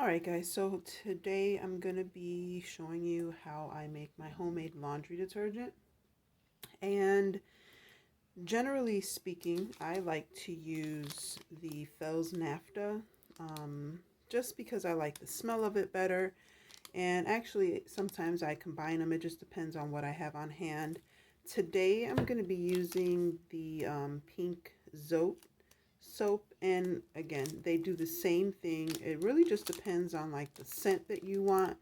Alright guys, so today I'm going to be showing you how I make my homemade laundry detergent. And generally speaking, I like to use the Fels Naphta just because I like the smell of it better. And actually, sometimes I combine them. It just depends on what I have on hand. Today I'm going to be using the pink Zote soap, and again they do the same thing. It really just depends on like the scent that you want.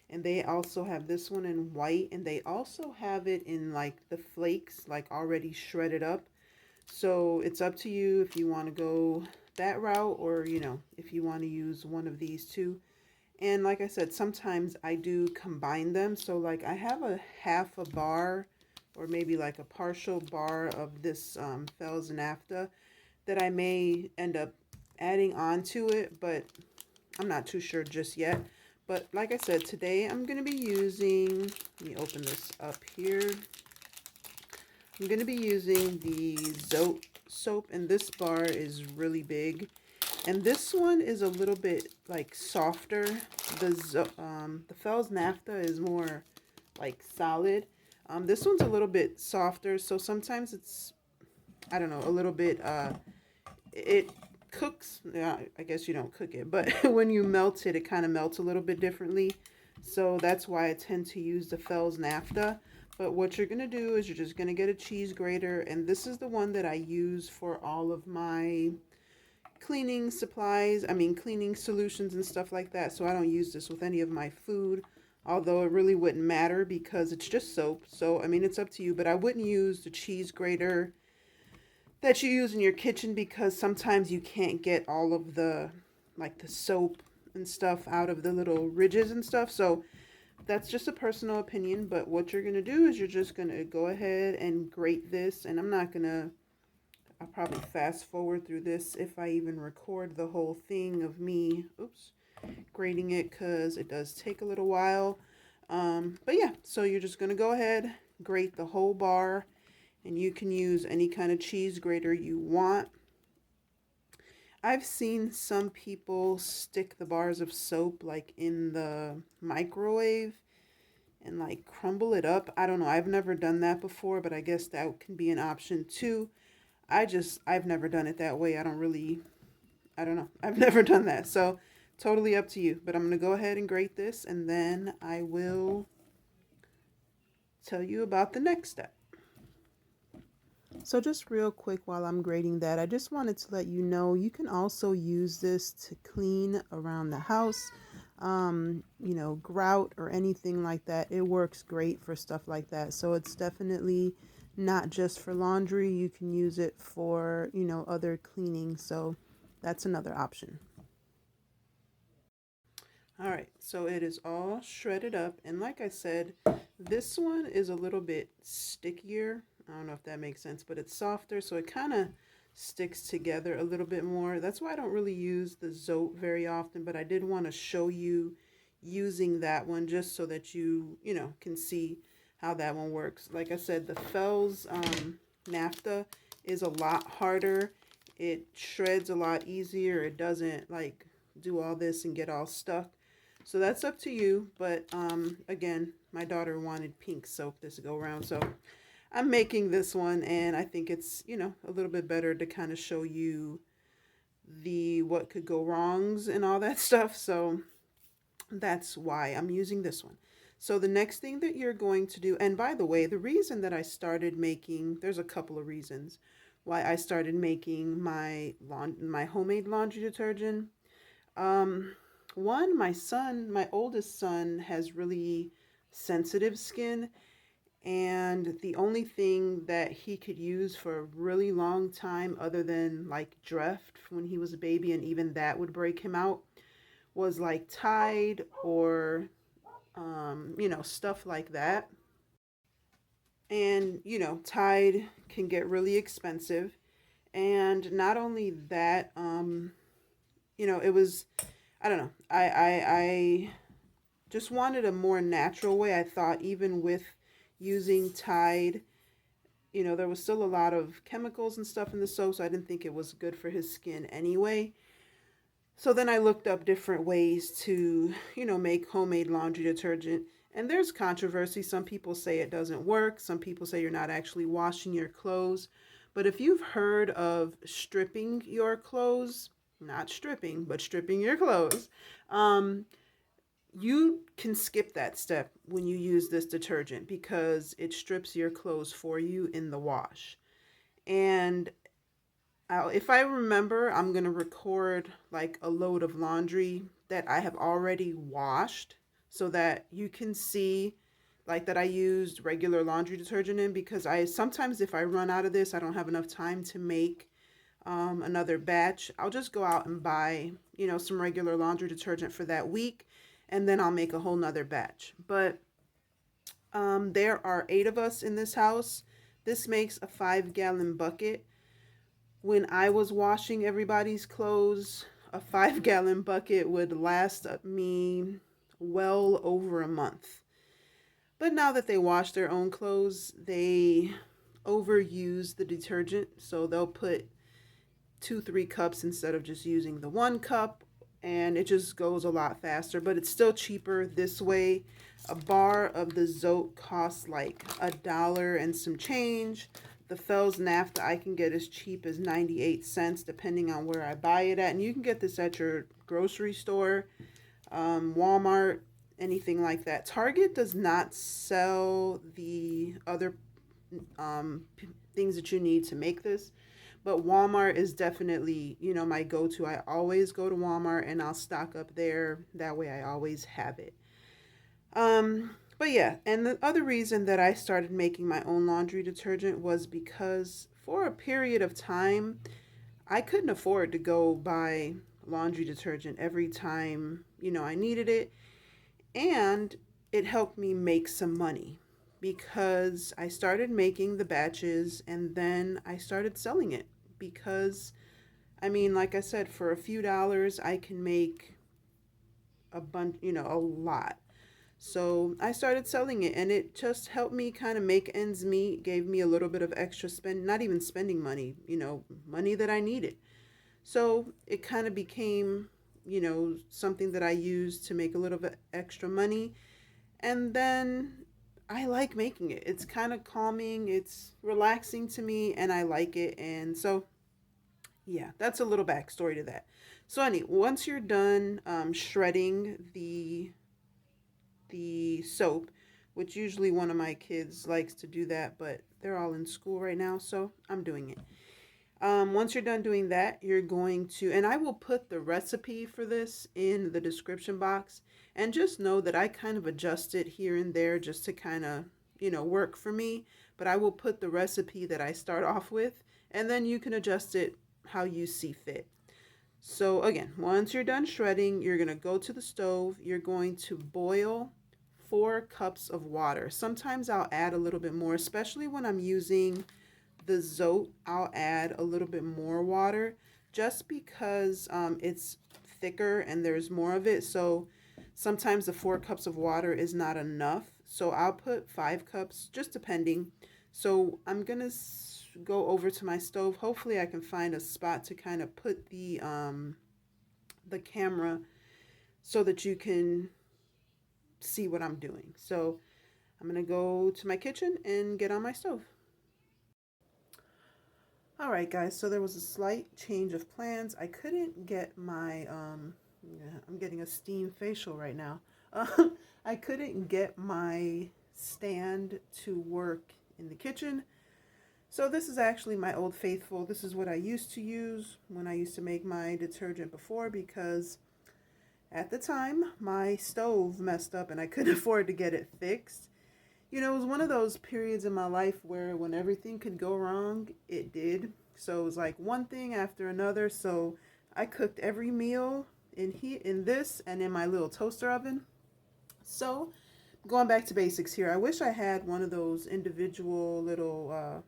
And they also have this one in white, and they also have it in like the flakes, like already shredded up. So it's up to you if you want to go that route, or if you want to use one of these two. And like I said, sometimes I do combine them. So like I have a half a bar or maybe like a partial bar of this Fels Naphta that I may end up adding on to it, but I'm not too sure just yet. But like I said, today I'm going to be using, let me open this up here. I'm going to be using the Zote soap, and this bar is really big. And this one is a little bit like softer. The Fels Naphta is more like solid. This one's a little bit softer, so sometimes it's, I don't know, a little bit it cooks. Yeah, I guess you don't cook it, but when you melt it, it kind of melts a little bit differently. So that's why I tend to use the Fels Naphta. But what you're going to do is you're just going to get a cheese grater, and this is the one that I use for all of my cleaning supplies, cleaning solutions and stuff like that. So I don't use this with any of my food, although it really wouldn't matter because it's just soap. So it's up to you, but I wouldn't use the cheese grater that you use in your kitchen because sometimes you can't get all of the like the soap and stuff out of the little ridges and stuff. So that's just a personal opinion, but what you're going to do is you're just going to go ahead and grate this. And I'll probably fast forward through this if I even record the whole thing of me, grating it, because it does take a little while. But yeah, so you're just going to go ahead, grate the whole bar, and you can use any kind of cheese grater you want. I've seen some people stick the bars of soap like in the microwave and like crumble it up. I don't know. I've never done that before, but I guess that can be an option too. I've never done it that way. I don't know. I've never done that. So totally up to you. But I'm going to go ahead and grate this, and then I will tell you about the next step. So just real quick while I'm grating that, I just wanted to let you know you can also use this to clean around the house, grout or anything like that. It works great for stuff like that. So it's definitely not just for laundry. You can use it for, other cleaning. So that's another option. All right, so it is all shredded up. And like I said, this one is a little bit stickier. I don't know if that makes sense, but it's softer, so it kind of sticks together a little bit more. That's why I don't really use the Zote very often, but I did want to show you using that one just so that can see how that one works. Like I said, the Fels Naphta is a lot harder. It shreds a lot easier. It doesn't like do all this and get all stuck. So that's up to you, but again, my daughter wanted pink soap this go around, so I'm making this one, and I think it's, a little bit better to kind of show you the what could go wrongs and all that stuff. So that's why I'm using this one. So the next thing that you're going to do, and by the way, the reason that I started making, there's a couple of reasons why I started making my homemade laundry detergent. One, my oldest son has really sensitive skin, and the only thing that he could use for a really long time other than like Dreft when he was a baby, and even that would break him out, was like Tide or stuff like that. And Tide can get really expensive. And not only that, it was, I don't know, I just wanted a more natural way. I thought even with using Tide, there was still a lot of chemicals and stuff in the soap, so I didn't think it was good for his skin anyway. So then I looked up different ways to, make homemade laundry detergent. And there's controversy. Some people say it doesn't work. Some people say you're not actually washing your clothes. But if you've heard of stripping your clothes, not stripping, but stripping your clothes, um, you can skip that step when you use this detergent because it strips your clothes for you in the wash. And if I remember, I'm going to record like a load of laundry that I have already washed so that you can see like that I used regular laundry detergent in, because I sometimes if I run out of this, I don't have enough time to make another batch. I'll just go out and buy, some regular laundry detergent for that week, and then I'll make a whole nother batch. But there are 8 of us in this house. This makes a 5-gallon bucket. When I was washing everybody's clothes, a 5-gallon bucket would last me well over a month. But now that they wash their own clothes, they overuse the detergent. So they'll put 2, 3 cups instead of just using the 1 cup. And it just goes a lot faster, but it's still cheaper this way. A bar of the Zote costs like $1 and some change. The Fels Naphta I can get as cheap as 98 cents depending on where I buy it at. And you can get this at your grocery store, Walmart, anything like that. Target does not sell the other things that you need to make this. But Walmart is definitely, my go-to. I always go to Walmart and I'll stock up there. That way I always have it. But yeah, and the other reason that I started making my own laundry detergent was because for a period of time, I couldn't afford to go buy laundry detergent every time, I needed it. And it helped me make some money because I started making the batches and then I started selling it because, like I said, for a few dollars, I can make a bunch, a lot. So I started selling it and it just helped me kind of make ends meet, gave me a little bit of extra not even spending money, money that I needed. So it kind of became, something that I used to make a little bit extra money. And then I like making it. It's kind of calming, it's relaxing to me, and I like it. And so, yeah, that's a little backstory to that. So, anyway, once you're done shredding the soap, which usually one of my kids likes to do that, but they're all in school right now, so I'm doing it. Once you're done doing that, you're going to, and I will put the recipe for this in the description box. And just know that I kind of adjust it here and there just to kind of, work for me. But I will put the recipe that I start off with, and then you can adjust it how you see fit. So again, once you're done shredding, you're going to go to the stove. You're going to boil 4 cups of water. Sometimes I'll add a little bit more, especially when I'm using the Zote. I'll add a little bit more water just because it's thicker and there's more of it. So sometimes the 4 cups of water is not enough. So I'll put 5 cups, just depending. So I'm going to go over to my stove. Hopefully I can find a spot to kind of put the camera so that you can see what I'm doing. So I'm going to go to my kitchen and get on my stove. All right, guys, so there was a slight change of plans. I couldn't get my, I'm getting a steam facial right now. I couldn't get my stand to work in the kitchen. So this is actually my Old Faithful. This is what I used to use when I used to make my detergent before, because at the time my stove messed up and I couldn't afford to get it fixed. It was one of those periods in my life where when everything could go wrong, it did. So it was like one thing after another. So I cooked every meal in this and in my little toaster oven. So going back to basics here, I wish I had one of those individual little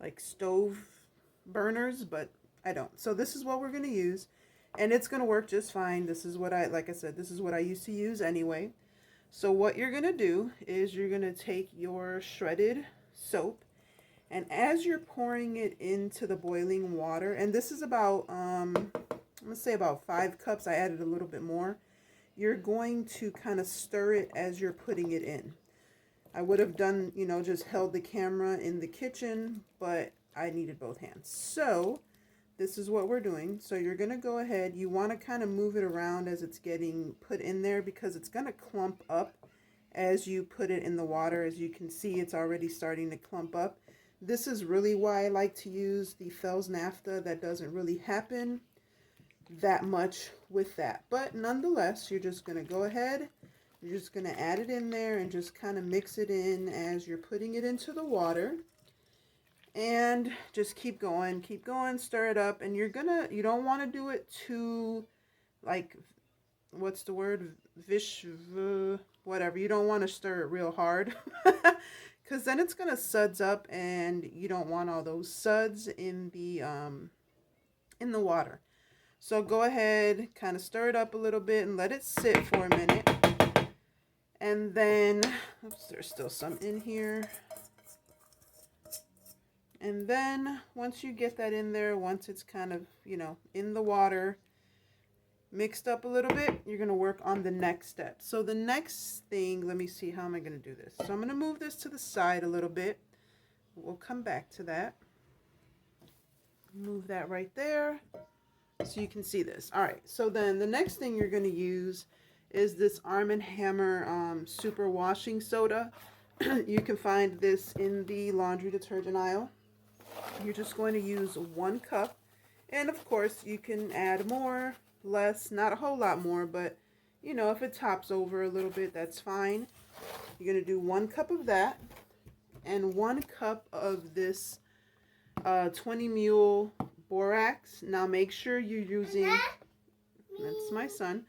like stove burners, but I don't. So this is what we're going to use, and it's going to work just fine. This is what like I said, this is what I used to use anyway. So what you're going to do is you're going to take your shredded soap, and as you're pouring it into the boiling water, and this is about, I'm going to say about 5 cups. I added a little bit more. You're going to kind of stir it as you're putting it in. I would have done, you know, just held the camera in the kitchen, but I needed both hands. So this is what we're doing. So you're going to go ahead. You want to kind of move it around as it's getting put in there because it's going to clump up as you put it in the water. As you can see, it's already starting to clump up. This is really why I like to use the Fels Naphta. That doesn't really happen that much with that. But nonetheless, you're just going to go ahead. You're just going to add it in there and just kind of mix it in as you're putting it into the water. And just keep going, stir it up. And you don't want to do it too, like, what's the word? Whatever. You don't want to stir it real hard because then it's going to suds up and you don't want all those suds in the water. So go ahead, kind of stir it up a little bit and let it sit for a minute. And then, oops, there's still some in here. And then once you get that in there, once it's kind of, you know, in the water, mixed up a little bit, you're going to work on the next step. So the next thing, let me see, how am I going to do this? So I'm going to move this to the side a little bit. We'll come back to that. Move that right there so you can see this. All right, so then the next thing you're going to use is this Arm & Hammer super washing soda. You can find this in the laundry detergent aisle. You're just going to use 1 cup. And of course, you can add more, less, not a whole lot more, but you know, if it tops over a little bit, that's fine. You're going to do 1 cup of that and 1 cup of this 20 mule borax. Now make sure you're using, that's my son.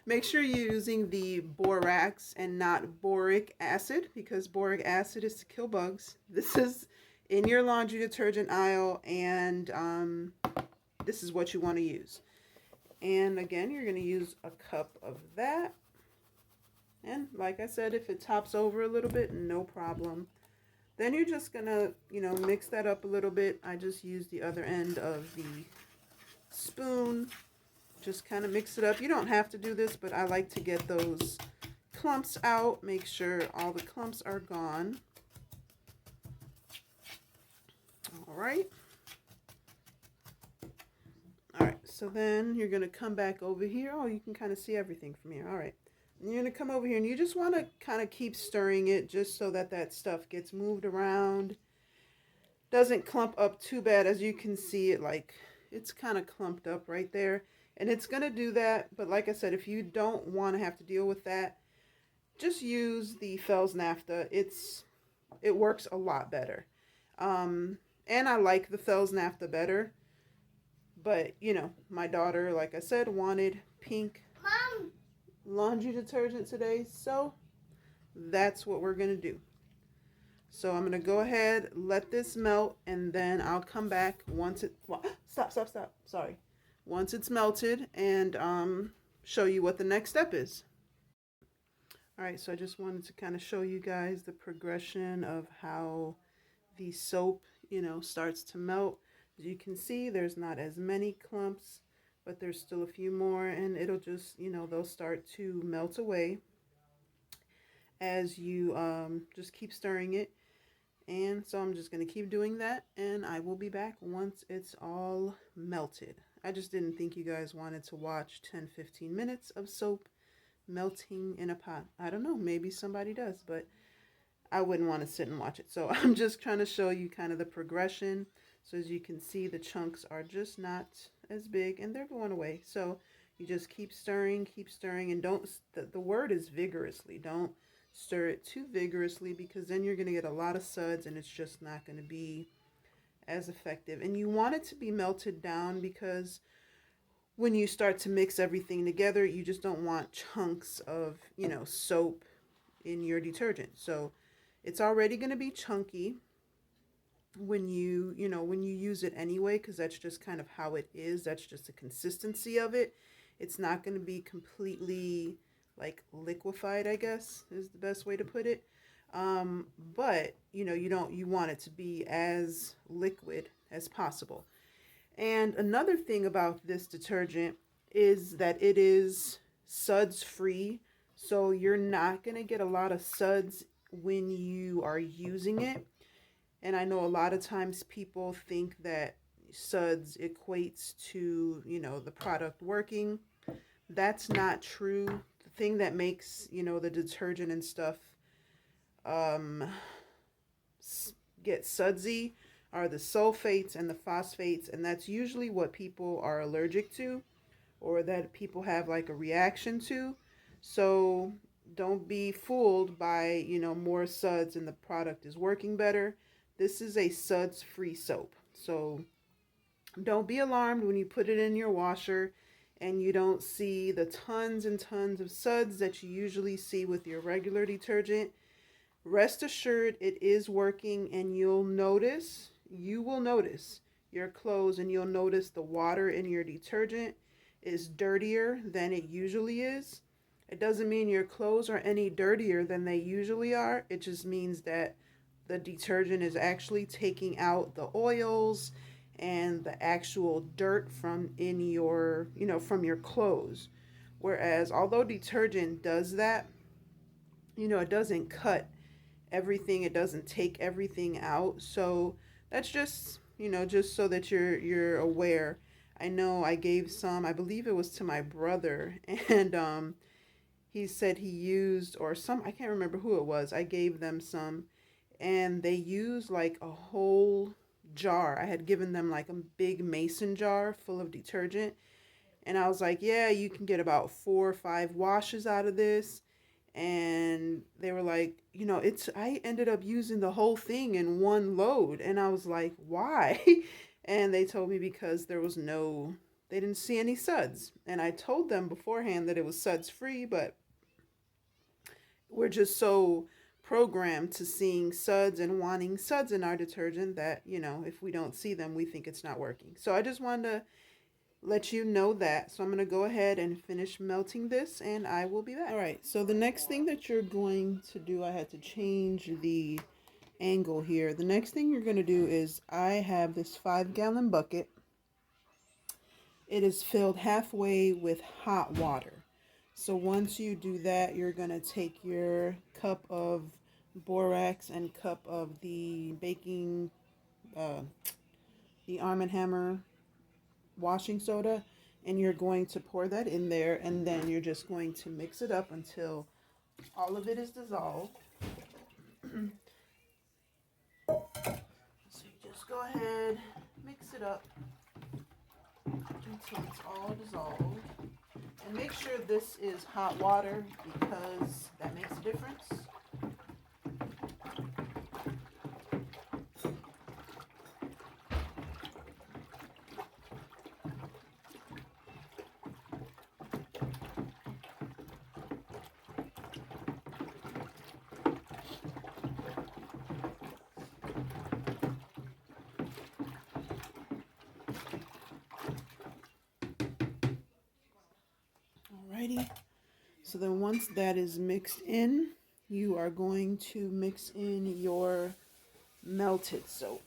Make sure you're using the borax and not boric acid, because boric acid is to kill bugs. This is in your laundry detergent aisle, and this is what you want to use. And again, you're going to use a cup of that. And like I said, if it tops over a little bit, no problem. Then you're just going to, you know, mix that up a little bit. I just use the other end of the spoon. Just kind of mix it up. You don't have to do this, but I like to get those clumps out. Make sure all the clumps are gone. All right. All right, so then you're going to come back over here. Oh, you can kind of see everything from here. All right. And you're going to come over here, and you just want to kind of keep stirring it just so that that stuff gets moved around. Doesn't clump up too bad. As you can see, it like it's kind of clumped up right there. And it's going to do that. But like I said, if you don't want to have to deal with that, just use the Fels Naphta. It works a lot better. And I like the Fels Naphta better. But, you know, my daughter, like I said, wanted pink laundry detergent today. So that's what we're going to do. So I'm going to go ahead, let this melt, and then I'll come back once it... Well, stop. Sorry. Once it's melted, and show you what the next step is. All right, so I just wanted to kind of show you guys the progression of how the soap, you know, starts to melt. As you can see, there's not as many clumps, but there's still a few more, and it'll just, you know, they'll start to melt away as you just keep stirring it. And so I'm just going to keep doing that, and I will be back once it's all melted. I just didn't think you guys wanted to watch 10-15 minutes of soap melting in a pot. I don't know, maybe somebody does, but I wouldn't want to sit and watch it. So I'm just trying to show you kind of the progression. So as you can see, the chunks are just not as big, and they're going away. So you just keep stirring, and don't, the word is vigorously. Don't stir it too vigorously, because then you're going to get a lot of suds, and it's just not going to be as effective. And you want it to be melted down, because when you start to mix everything together, you just don't want chunks of, you know, soap in your detergent. So it's already going to be chunky when you use it anyway, because that's just kind of how it is. That's just the consistency of it. It's not going to be completely like liquefied, I guess is the best way to put it. But you know, you want it to be as liquid as possible. And another thing about this detergent is that it is suds free. So you're not going to get a lot of suds when you are using it. And I know a lot of times people think that suds equates to, the product working. That's not true. The thing that makes, the detergent and stuff um, get sudsy are the sulfates and the phosphates, and that's usually what people are allergic to or that people have like a reaction to. So don't be fooled by, more suds and the product is working better. This is a suds free soap. So don't be alarmed when you put it in your washer and you don't see the tons and tons of suds that you usually see with your regular detergent. Rest assured it is working, and you will notice your clothes, and you'll notice the water in your detergent is dirtier than it usually is. It doesn't mean your clothes are any dirtier than they usually are. It just means that the detergent is actually taking out the oils and the actual dirt from in your, from your clothes. Whereas although detergent does that, it doesn't cut everything, it doesn't take everything out. So that's just, just so that you're aware. I know I gave some, I believe it was to my brother, and he said he used, or some, I can't remember who it was, I gave them some, and they used like a whole jar. I had given them like a big mason jar full of detergent, and I was like, yeah, you can get about 4 or 5 washes out of this. And they were like, I ended up using the whole thing in one load. And I was like, why? And they told me because they didn't see any suds. And I told them beforehand that it was suds free, but we're just so programmed to seeing suds and wanting suds in our detergent that, if we don't see them, we think it's not working. So I just wanted to let you know that. So I'm going to go ahead and finish melting this, and I will be back. All right, so the next thing that you're going to do, I had to change the angle here. The next thing you're going to do is I have this 5-gallon bucket. It is filled halfway with hot water. So once you do that, you're going to take your cup of borax and cup of the uh, the Arm& Hammer washing soda, and you're going to pour that in there, and then you're just going to mix it up until all of it is dissolved. So you just go ahead, mix it up until it's all dissolved, and make sure this is hot water because that makes a difference. Alrighty, so then once that is mixed in, you are going to mix in your melted soap.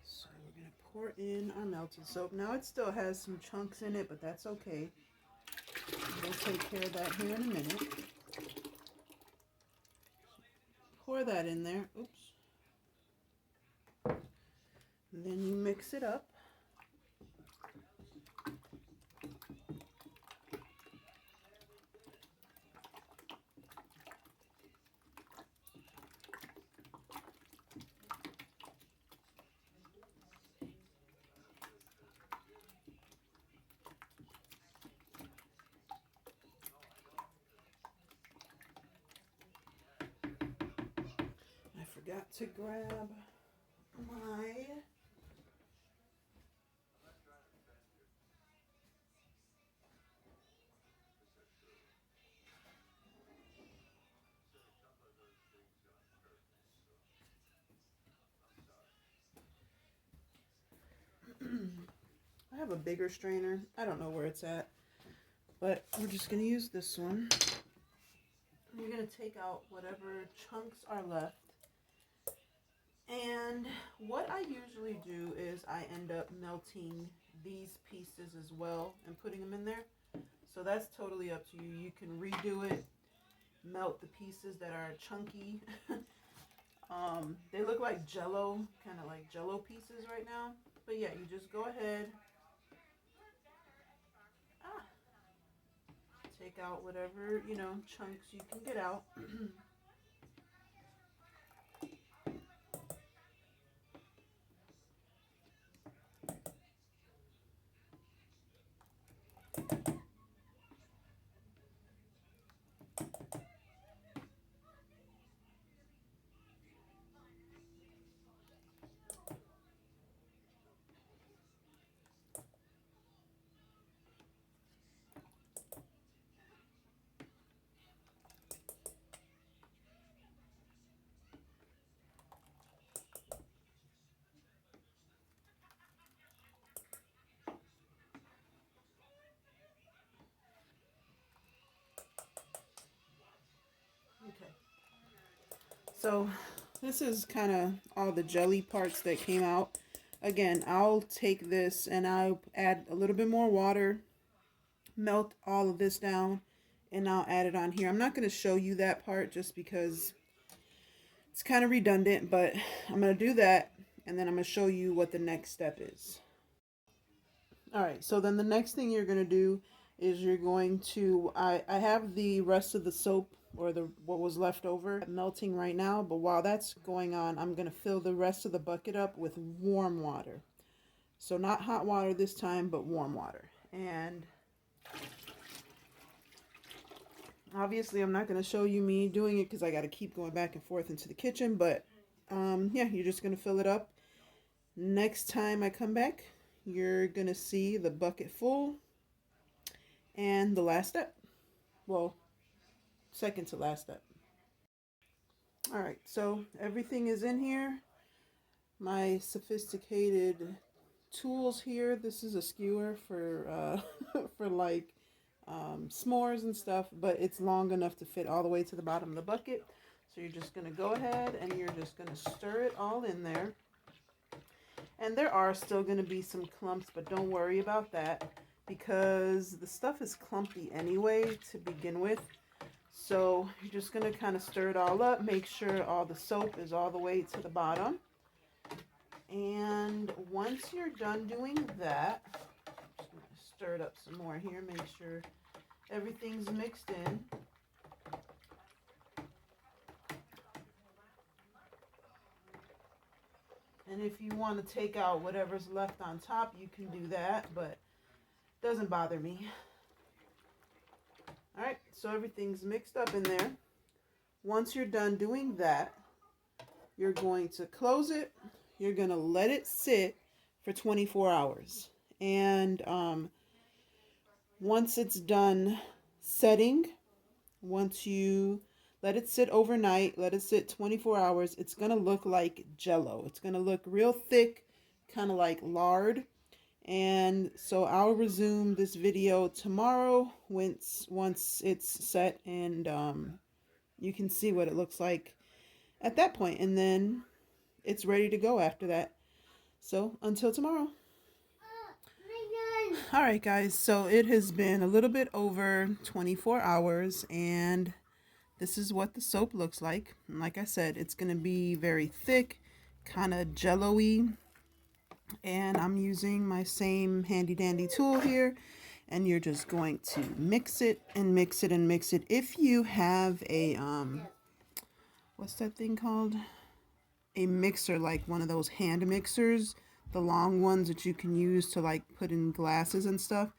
So we're going to pour in our melted soap. Now it still has some chunks in it, but that's okay. We'll take care of that here in a minute. Pour that in there. Oops. Then you mix it up. I forgot to grab my have a bigger strainer. I don't know where it's at, but we're just going to use this one. You're going to take out whatever chunks are left. And what I usually do is I end up melting these pieces as well and putting them in there. So that's totally up to you. You can redo it, melt the pieces that are chunky. They look like jello, kind of like jello pieces right now. But yeah, you just go ahead. Take out whatever, you know, chunks you can get out. Okay. So this is kind of all the jelly parts that came out. Again, I'll take this and I'll add a little bit more water, melt all of this down, and I'll add it on here. I'm not going to show you that part just because it's kind of redundant, but I'm going to do that and then I'm going to show you what the next step is. All right, so then the next thing you're going to do is you're going to, I have the rest of the soap or what was left over melting right now, but while that's going on, I'm going to fill the rest of the bucket up with warm water. So not hot water this time, but warm water. And obviously I'm not going to show you me doing it because I got to keep going back and forth into the kitchen, but yeah, you're just going to fill it up. Next time I come back, you're going to see the bucket full and the last step. Well, second to last step. All right, so everything is in here. My sophisticated tools here. This is a skewer for for like s'mores and stuff, but it's long enough to fit all the way to the bottom of the bucket. So you're just gonna go ahead and you're just gonna stir it all in there. And there are still gonna be some clumps, but don't worry about that because the stuff is clumpy anyway to begin with. So you're just going to kind of stir it all up, make sure all the soap is all the way to the bottom. And once you're done doing that, I'm just going to stir it up some more here, make sure everything's mixed in. And if you want to take out whatever's left on top, you can do that, but it doesn't bother me. All right, so everything's mixed up in there. Once you're done doing that, you're going to close it. You're going to let it sit for 24 hours. And once it's done setting, once you let it sit overnight, let it sit 24 hours, it's going to look like jello. It's going to look real thick, kind of like lard. And so I'll resume this video tomorrow once it's set and you can see what it looks like at that point. And then it's ready to go after that. So until tomorrow. All right, guys. So it has been a little bit over 24 hours and this is what the soap looks like. And like I said, it's going to be very thick, kind of jello-y. And I'm using my same handy dandy tool here, and you're just going to mix it and mix it and mix it. If you have a what's that thing called, a mixer, like one of those hand mixers, the long ones that you can use to like put in glasses and stuff,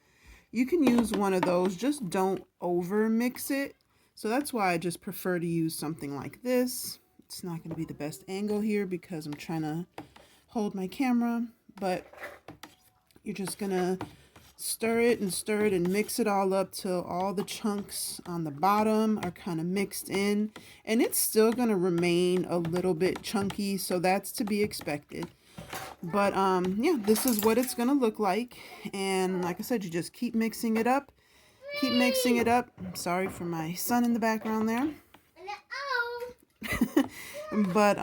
you can use one of those. Just don't over mix it. So that's why I just prefer to use something like this. It's not going to be the best angle here because I'm trying to hold my camera, but you're just gonna stir it and mix it all up till all the chunks on the bottom are kind of mixed in, and it's still gonna remain a little bit chunky, so that's to be expected. But yeah, this is what it's gonna look like. And like I said, you just keep mixing it up. Keep mixing it up. Sorry for my son in the background there. But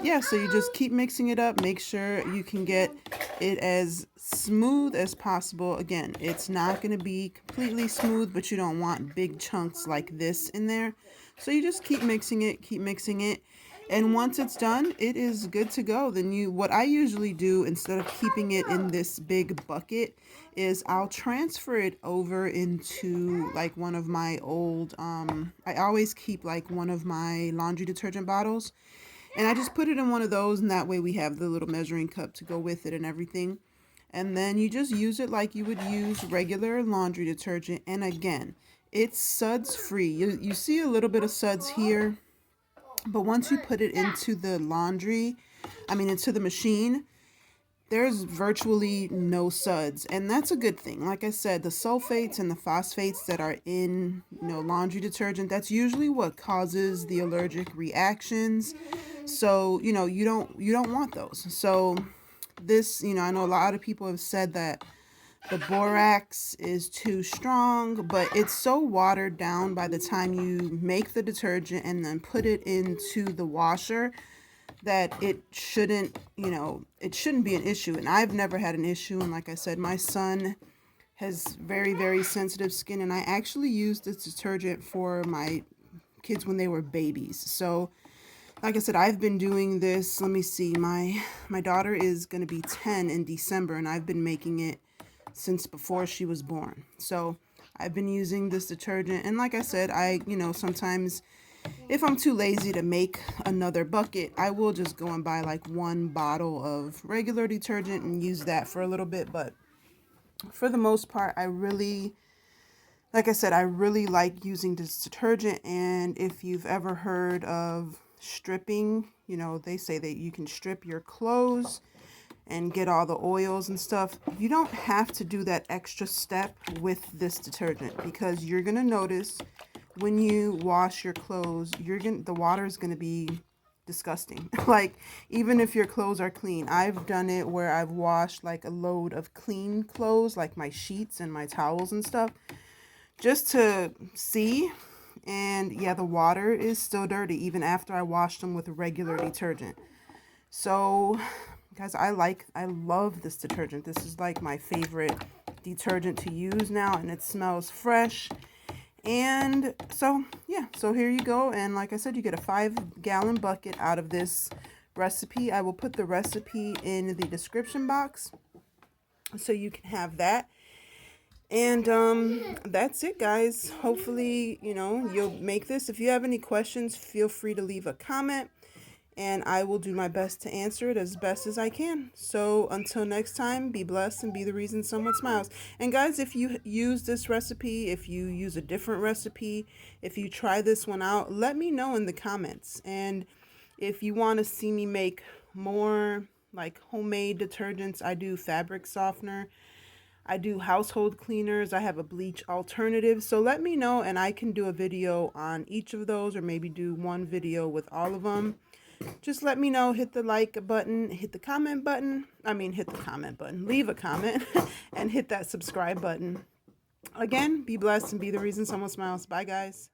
yeah, so you just keep mixing it up. Make sure you can get it as smooth as possible. Again, it's not going to be completely smooth, but you don't want big chunks like this in there. So you just keep mixing it. And once it's done, it is good to go. Then what I usually do instead of keeping it in this big bucket is I'll transfer it over into like one of my old, I always keep like one of my laundry detergent bottles, and I just put it in one of those, and that way we have the little measuring cup to go with it and everything. And then you just use it like you would use regular laundry detergent. And again, it's suds free. You see a little bit of suds here, but once you put it into the into the machine, there's virtually no suds, and that's a good thing. Like I said, the sulfates and the phosphates that are in, laundry detergent, that's usually what causes the allergic reactions. So, you don't want those. So this, I know a lot of people have said that the borax is too strong, but it's so watered down by the time you make the detergent and then put it into the washer that it shouldn't be an issue. And I've never had an issue. And like I said, my son has very, very sensitive skin, and I actually used this detergent for my kids when they were babies. So like I said, I've been doing this. Let me see, my daughter is going to be 10 in December, and I've been making it since before she was born. So I've been using this detergent, and like I said, sometimes if I'm too lazy to make another bucket, I will just go and buy like one bottle of regular detergent and use that for a little bit. But for the most part, like I said, I really like using this detergent. And if you've ever heard of stripping, they say that you can strip your clothes and get all the oils and stuff. You don't have to do that extra step with this detergent, because you're going to notice when you wash your clothes, the water is going to be disgusting. Like, even if your clothes are clean, I've done it where I've washed like a load of clean clothes, like my sheets and my towels and stuff, just to see. And yeah, the water is still dirty even after I washed them with regular detergent. So guys, I love this detergent. This is like my favorite detergent to use now, and it smells fresh. And so, yeah, so here you go. And like I said, you get a 5-gallon bucket out of this recipe. I will put the recipe in the description box so you can have that. And that's it, guys. Hopefully, you'll make this. If you have any questions, feel free to leave a comment, and I will do my best to answer it as best as I can. So until next time, be blessed and be the reason someone smiles. And guys, if you use this recipe, if you use a different recipe, if you try this one out, let me know in the comments. And if you want to see me make more like homemade detergents, I do fabric softener, I do household cleaners, I have a bleach alternative. So let me know, and I can do a video on each of those, or maybe do one video with all of them. Just let me know. Hit the like button, hit the comment button, leave a comment, and hit that subscribe button. Again, be blessed and be the reason someone smiles. Bye, guys.